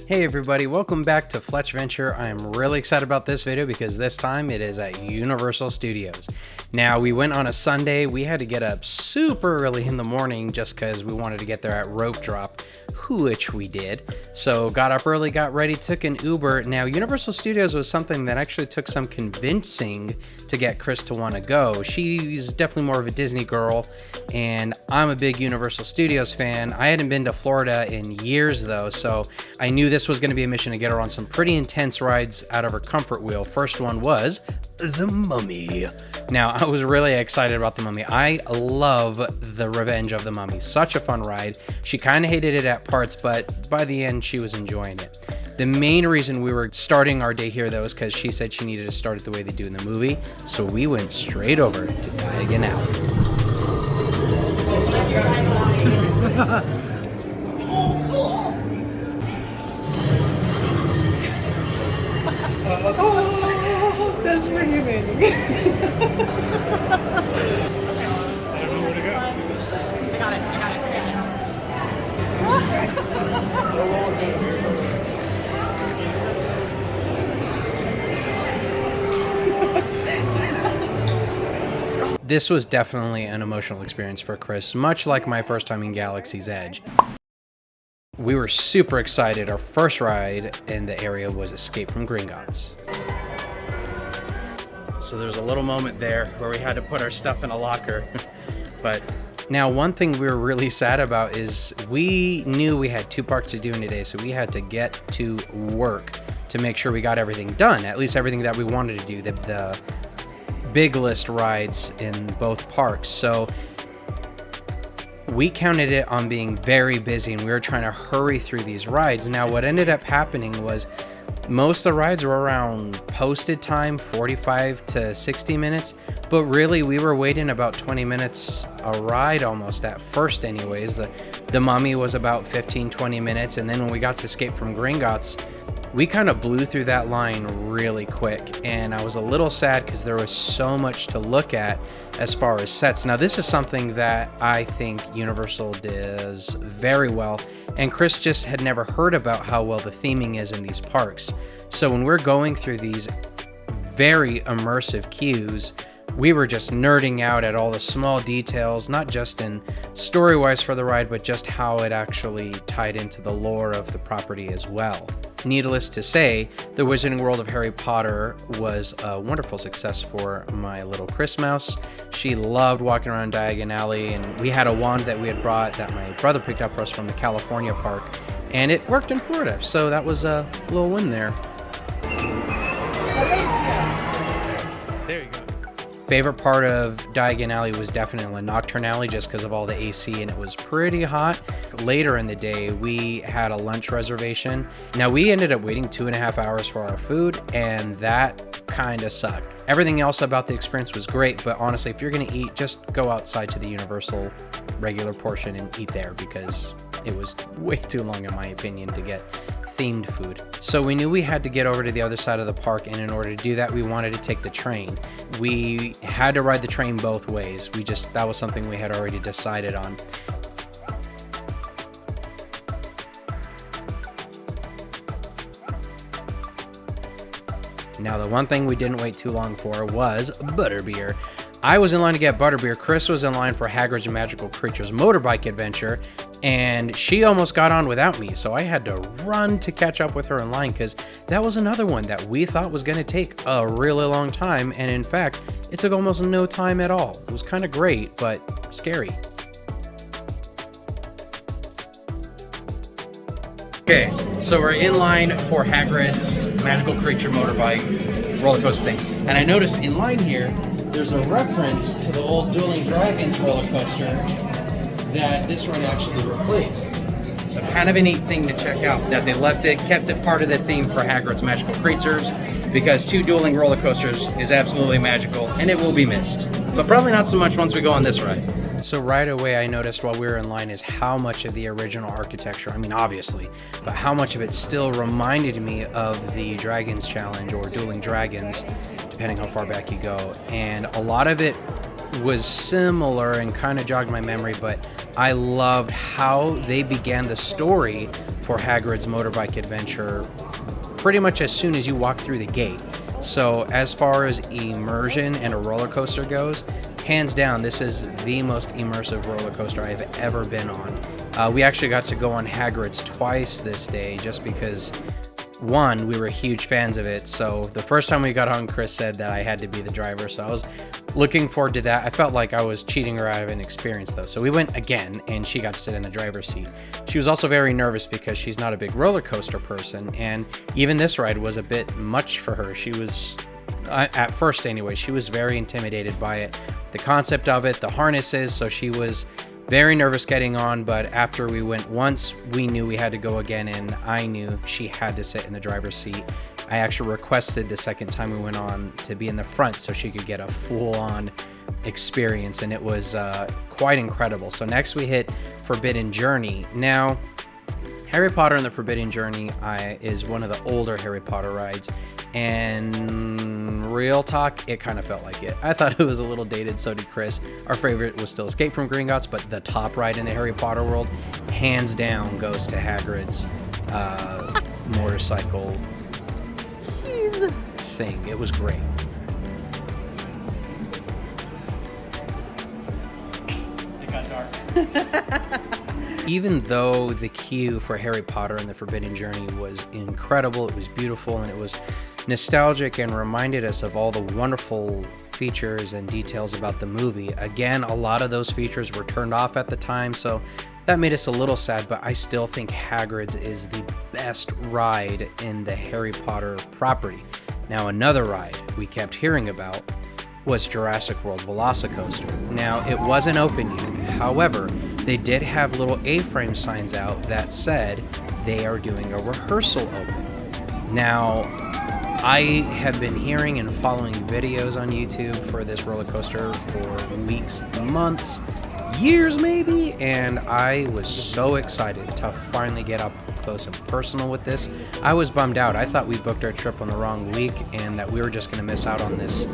Hey everybody, welcome back to FletchVenture. I am really excited about this video because this time it is at Universal Studios. Now, we went on a Sunday. We had to get up super early in the morning just because we wanted to get there at rope drop, which we did. So got up early, got ready, took an Uber. Now, Universal Studios was something that actually took some convincing to get Chris to want to go. She's definitely more of a Disney girl, and I'm a big Universal Studios fan. I hadn't been to Florida in years though, so I knew this was going to be a mission to get her on some pretty intense rides out of her comfort wheel. First one was The Mummy. Now, I was really excited about The Mummy. I love The Revenge of the Mummy. Such a fun ride. She kind of hated it at parts, but by the end, she was enjoying it. The main reason we were starting our day here, though, is because she said she needed to start it the way they do in the movie. So we went straight over to Diagon Alley. Oh, that's pretty amazing. I don't know where to go. I got it. This was definitely an emotional experience for Chris, much like my first time in Galaxy's Edge. We were super excited. Our first ride in the area was Escape from Gringotts. So there's a little moment there where we had to put our stuff in a locker. But now, one thing we were really sad about is we knew we had 2 parks to do in a day, so we had to get to work to make sure we got everything done, at least everything that we wanted to do, the big list rides in both parks. So we counted it on being very busy, and we were trying to hurry through these rides. Now, what ended up happening was most of the rides were around posted time, 45 to 60 minutes, but really we were waiting about 20 minutes a ride almost at first anyways. The Mummy was about 15-20 minutes, and then when we got to Escape from Gringotts, we kind of blew through that line really quick, and I was a little sad because there was so much to look at as far as sets. Now, this is something that I think Universal does very well, and Chris just had never heard about how well the theming is in these parks. So when we're going through these very immersive queues, we were just nerding out at all the small details, not just in story-wise for the ride, but just how it actually tied into the lore of the property as well. Needless to say, the Wizarding World of Harry Potter was a wonderful success for my little Chris Mouse. She loved walking around Diagon Alley, and we had a wand that we had brought that my brother picked up for us from the California park, and it worked in Florida, so that was a little win there. there you go. Favorite part of Diagon Alley was definitely Nocturne Alley, just because of all the AC, and it was pretty hot. Later in the day, we had a lunch reservation. Now, we ended up waiting 2.5 hours for our food, and that kind of sucked. Everything else about the experience was great, but honestly, if you're going to eat, just go outside to the Universal regular portion and eat there, because it was way too long, in my opinion, to get themed food. So we knew we had to get over to the other side of the park, and in order to do that, we wanted to take the train. We had to ride the train both ways. That was something we had already decided on. Now, the one thing we didn't wait too long for was butterbeer. I was in line to get butterbeer. Chris was in line for Hagrid's Magical Creatures motorbike adventure, and she almost got on without me, so I had to run to catch up with her in line, because that was another one that we thought was going to take a really long time, and in fact, it took almost no time at all. It was kind of great, but scary. Okay, so we're in line for Hagrid's Magical Creature motorbike roller coaster thing. And I noticed in line here, there's a reference to the old Dueling Dragons roller coaster that this one actually replaced. So kind of a neat thing to check out, that they kept it part of the theme for Hagrid's Magical Creatures, because 2 dueling roller coasters is absolutely magical, and it will be missed. But probably not so much once we go on this ride. So right away, I noticed while we were in line is how much of the original architecture, I mean, obviously, but how much of it still reminded me of the Dragons Challenge or Dueling Dragons, depending how far back you go. And a lot of it was similar and kind of jogged my memory, but I loved how they began the story for Hagrid's motorbike adventure pretty much as soon as you walk through the gate. So as far as immersion and a roller coaster goes, hands down, this is the most immersive roller coaster I've ever been on. We actually got to go on Hagrid's twice this day just because, one, we were huge fans of it. So the first time we got on, Chris said that I had to be the driver. So I was looking forward to that. I felt like I was cheating her out of an experience though. So we went again and she got to sit in the driver's seat. She was also very nervous because she's not a big roller coaster person. And even this ride was a bit much for her. She was, at first anyway, she was very intimidated by it. The concept of it, the harnesses. So she was very nervous getting on, but after we went once, we knew we had to go again, and I knew she had to sit in the driver's seat. I actually requested the second time we went on to be in the front so she could get a full-on experience, and it was quite incredible. So next we hit Forbidden Journey. Now, Harry Potter and the Forbidden Journey is one of the older Harry Potter rides, and real talk, it kind of felt like it. I thought it was a little dated, so did Chris. Our favorite was still Escape from Gringotts, but the top ride in the Harry Potter world, hands down, goes to Hagrid's motorcycle thing. It was great. It got dark. Even though the queue for Harry Potter and the Forbidden Journey was incredible, it was beautiful, and it was nostalgic and reminded us of all the wonderful features and details about the movie. Again, a lot of those features were turned off at the time, so that made us a little sad, but I still think Hagrid's is the best ride in the Harry Potter property. Now, another ride we kept hearing about was Jurassic World Velocicoaster. Now, it wasn't open yet. However, they did have little A-frame signs out that said they are doing a rehearsal open. Now, I have been hearing and following videos on YouTube for this roller coaster for weeks, months, years maybe, and I was so excited to finally get up close and personal with this. I was bummed out. I thought we booked our trip on the wrong week and that we were just going to miss out on this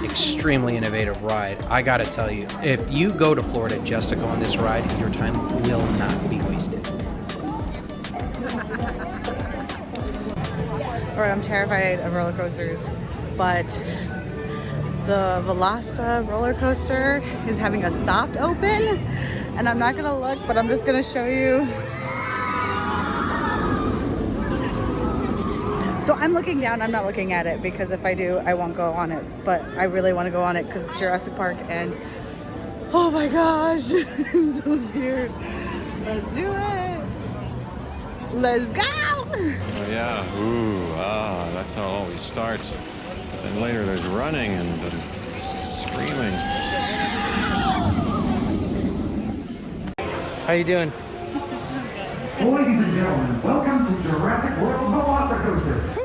extremely innovative ride. I gotta tell you, if you go to Florida just to go on this ride, your time will not be wasted. Alright, I'm terrified of roller coasters, but the Velasa roller coaster is having a soft open, and I'm not gonna look, but I'm just gonna show you. So I'm looking down, I'm not looking at it, because if I do, I won't go on it, but I really want to go on it because it's Jurassic Park, and oh my gosh, I'm so scared. Let's do it. Let's go. Oh yeah, ooh, that's how it always starts. And later there's running and screaming. How you doing? Ladies and gentlemen, welcome to Jurassic World Velocicoaster.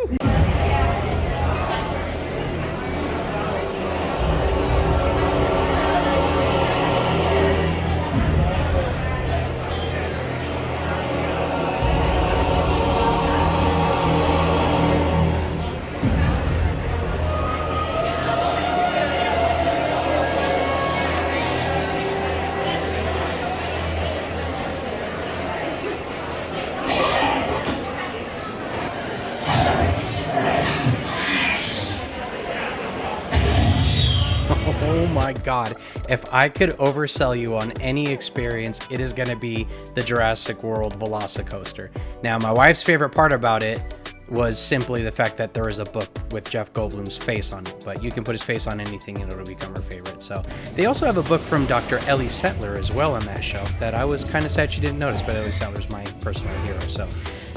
Oh my god, if I could oversell you on any experience, it is going to be the Jurassic World Velocicoaster. Now, my wife's favorite part about it was simply the fact that there is a book with Jeff Goldblum's face on it, but you can put his face on anything and it'll become her favorite. So they also have a book from Dr. Ellie Settler as well on that shelf that I was kind of sad she didn't notice, but Ellie Settler's my personal hero. So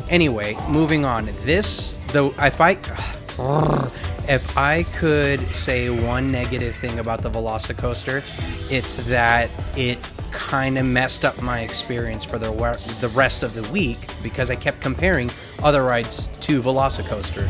anyway, moving on. This, though, if I could say one negative thing about the Velocicoaster, it's that it kind of messed up my experience for the rest of the week because I kept comparing other rides to Velocicoaster.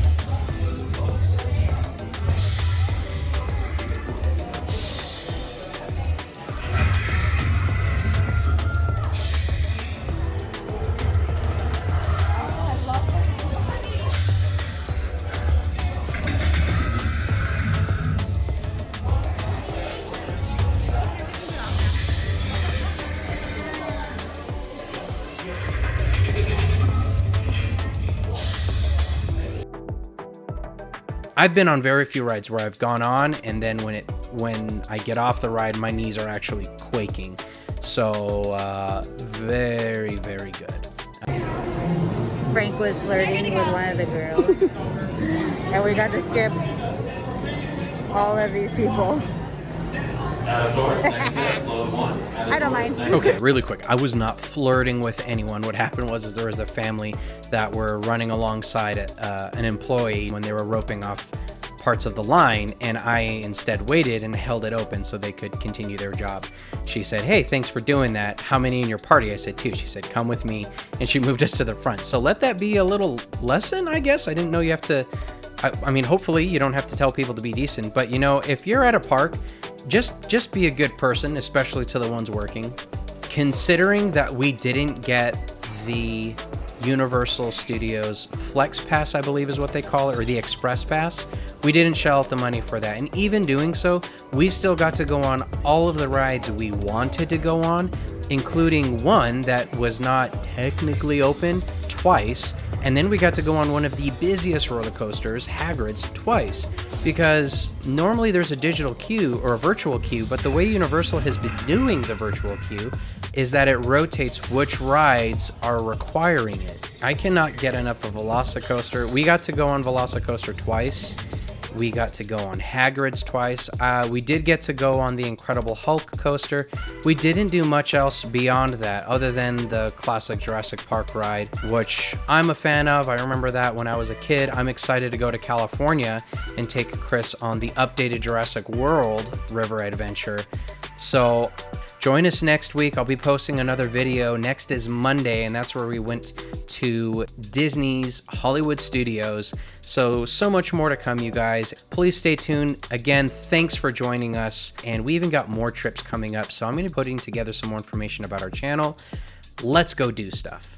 I've been on very few rides where I've gone on, and then when I get off the ride, my knees are actually quaking. So very, very good. Frank was flirting with one of the girls, and we got to skip all of these people. I don't mind. Okay, really quick. I was not flirting with anyone. What happened was there was a family that were running alongside an employee when they were roping off parts of the line, and I instead waited and held it open so they could continue their job. She said, "Hey, thanks for doing that. How many in your party?" I said, "2." She said, "Come with me," and she moved us to the front. So let that be a little lesson, I guess. I didn't know you have to, I mean, hopefully you don't have to tell people to be decent, but you know, if you're at a park, just be a good person, especially to the ones working. Considering that we didn't get the Universal Studios Flex Pass, I believe is what they call it, or the Express Pass, we didn't shell out the money for that. And even doing so, we still got to go on all of the rides we wanted to go on, including one that was not technically open twice. And then we got to go on one of the busiest roller coasters, Hagrid's, twice. Because normally there's a digital queue or a virtual queue, but the way Universal has been doing the virtual queue is that it rotates which rides are requiring it. I cannot get enough of Velocicoaster. We got to go on Velocicoaster twice. We got to go on Hagrid's twice. We did get to go on the Incredible Hulk coaster. We didn't do much else beyond that other than the classic Jurassic Park ride, which I'm a fan of. I remember that when I was a kid. I'm excited to go to California and take Chris on the updated Jurassic World River Adventure. So join us next week. I'll be posting another video. Next is Monday, and that's where we went to Disney's Hollywood Studios. So much more to come, you guys. Please stay tuned. Again, thanks for joining us. And we even got more trips coming up. So I'm going to be putting together some more information about our channel. Let's go do stuff.